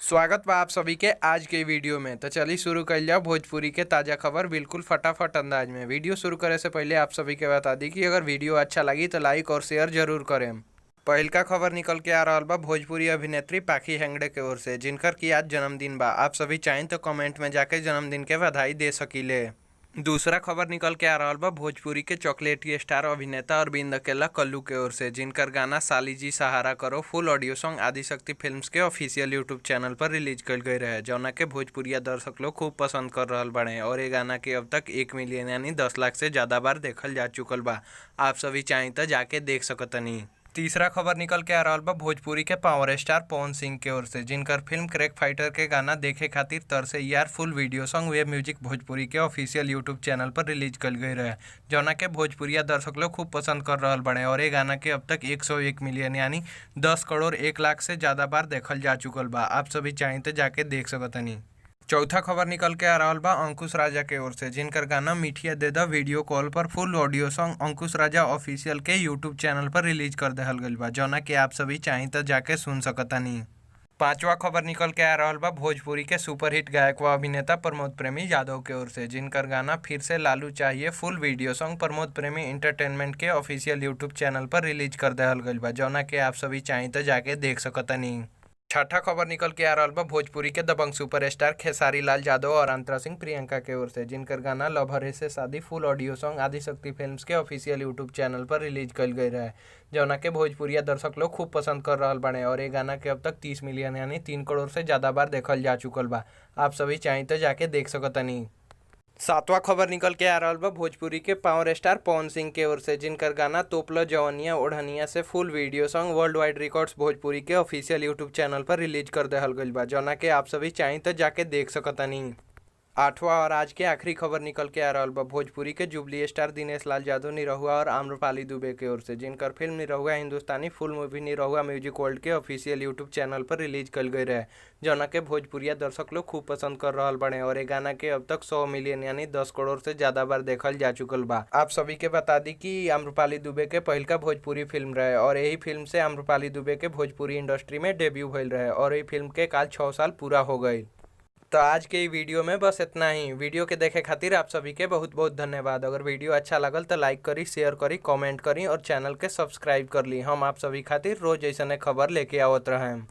स्वागत बा आप सभी के आज के वीडियो में। तो चलिए शुरू कर लिया भोजपुरी के ताज़ा खबर बिल्कुल फटाफट अंदाज में। वीडियो शुरू करे से पहले आप सभी के बता दी कि अगर वीडियो अच्छा लगी तो लाइक और शेयर जरूर करें। पहल का खबर निकल के आ रहा बा भोजपुरी अभिनेत्री पाखी हेंगड़े के ओर से, जिनकर की आज जन्मदिन बा। आप सभी चाहें तो कमेंट में जाके जन्मदिन के बधाई दे सकीले। दूसरा खबर निकल के आ रहा बा भोजपुरी के चॉकलेटी स्टार अभिनेता अरविंद अकेला कल्लू के ओर से, जिनकर गाना साली जी सहारा करो फुल ऑडियो सॉन्ग आदिशक्ति फिल्म्स के ऑफिशियल यूट्यूब चैनल पर रिलीज कल गए रहे, जौना के भोजपुरिया दर्शक लोग खूब पसंद कर रहा बड़े और ये गाना के अब तक 1 मिलियन यानी 10 लाख से ज़्यादा बार देखल जा चुकल बा। आप सभी चाहें तो जाके देख सकतनी। तीसरा खबर निकल के आ रहा बा भोजपुरी के पावर स्टार पवन सिंह के ओर से, जिनकर फिल्म क्रैक फाइटर के गाना देखे खातिर तरसे यार full video song Wave Music Bhojpuri के ऑफिशियल यूट्यूब चैनल पर रिलीज कल गई रहे, जौना के भोजपुरिया दर्शक लोग खूब पसंद कर रहा बड़े और ये गाना के अब तक 101 मिलियन यानी 10 करोड़ 1 लाख से ज़्यादा बार देखल जा चुकल बा। आप सभी चाहें तो जाके देख सकतनी। चौथा खबर निकल के आ रहा बा अंकुश राजा के ओर से, जिनकर गाना मीठिया दे द वीडियो कॉल पर फुल ऑडियो सॉन्ग अंकुश राजा ऑफिशियल के यूट्यूब चैनल पर रिलीज कर देहल गइल बा, जौना कि आप सभी चाहें तो जाके सुन सकतानी। पांचवा खबर निकल के आ रहा बा भोजपुरी के सुपरहिट गायक व अभिनेता प्रमोद प्रेमी यादव के ओर से, जिनकर गाना फिर से लालू चाहिए फुल वीडियो सॉन्ग प्रमोद प्रेमी इंटरटेनमेंट के ऑफिशियल यूट्यूब चैनल पर रिलीज कर देहल गइल बा, जौना कि आप सभी चाहें तो जाके देख सकतानी। छठा खबर निकल के आ रहा बा भोजपुरी के दबंग सुपरस्टार खेसारी लाल यादव और अंतरा सिंह प्रियंका के ओर से, जिनकर गाना लव हरे से शादी फुल ऑडियो सॉन्ग आदिशक्ति फिल्म्स के ऑफिशियल यूट्यूब चैनल पर रिलीज कल गई रहे, जौना के भोजपुरिया दर्शक लोग खूब पसंद कर रहा बने और ये गाना के अब तक 30 मिलियन यानी 3 करोड़ से ज़्यादा बार देखल जा चुकल बा। आप सभी चाहें तो जाके देख सकतनी। सातवां खबर निकल के आ रहा बा भोजपुरी के पावर स्टार पवन सिंह के ओर से, जिनकर गाना तोपलो जवनिया ओढ़निया से full video song World Wide Records Bhojpuri के ऑफिशियल यूट्यूब चैनल पर रिलीज कर देहल गइल बा, जौना के आप सभी चाहें तो जाके देख सकतनी। आठवां और आज के आखिरी खबर निकल के आ रहा बा भोजपुरी के जुबली स्टार दिनेश लाल यादव निरहुआ और आम्रपाली दुबे के ओर से, जिनकर फिल्म निरहुआ हिंदुस्तानी फुल मूवी निरहुआ म्यूजिक वर्ल्ड के ऑफिशियल यूट्यूब चैनल पर रिलीज कल गई रहे, जौना के भोजपुरिया दर्शक लोग खूब पसंद कर रहा बड़े और ये गाना के अब तक 100 मिलियन यानी 10 करोड़ से ज़्यादा बार देखल जा चुकल बा। आप सभी के बता दी कि आम्रपाली दुबे के पहल का भोजपुरी फिल्म रहे और यही फिल्म से आम्रपाली दुबे के भोजपुरी इंडस्ट्री में डेब्यू भइल रहे और ये फिल्म के काल 6 साल पूरा हो गई। तो आज के वीडियो में बस इतना ही। वीडियो के देखे खातिर आप सभी के बहुत बहुत धन्यवाद। अगर वीडियो अच्छा लगल तो लाइक करी, शेयर करी, कमेंट करी और चैनल के सब्सक्राइब कर ली। हम आप सभी खातिर रोज ऐसा खबर लेके आवत रहें।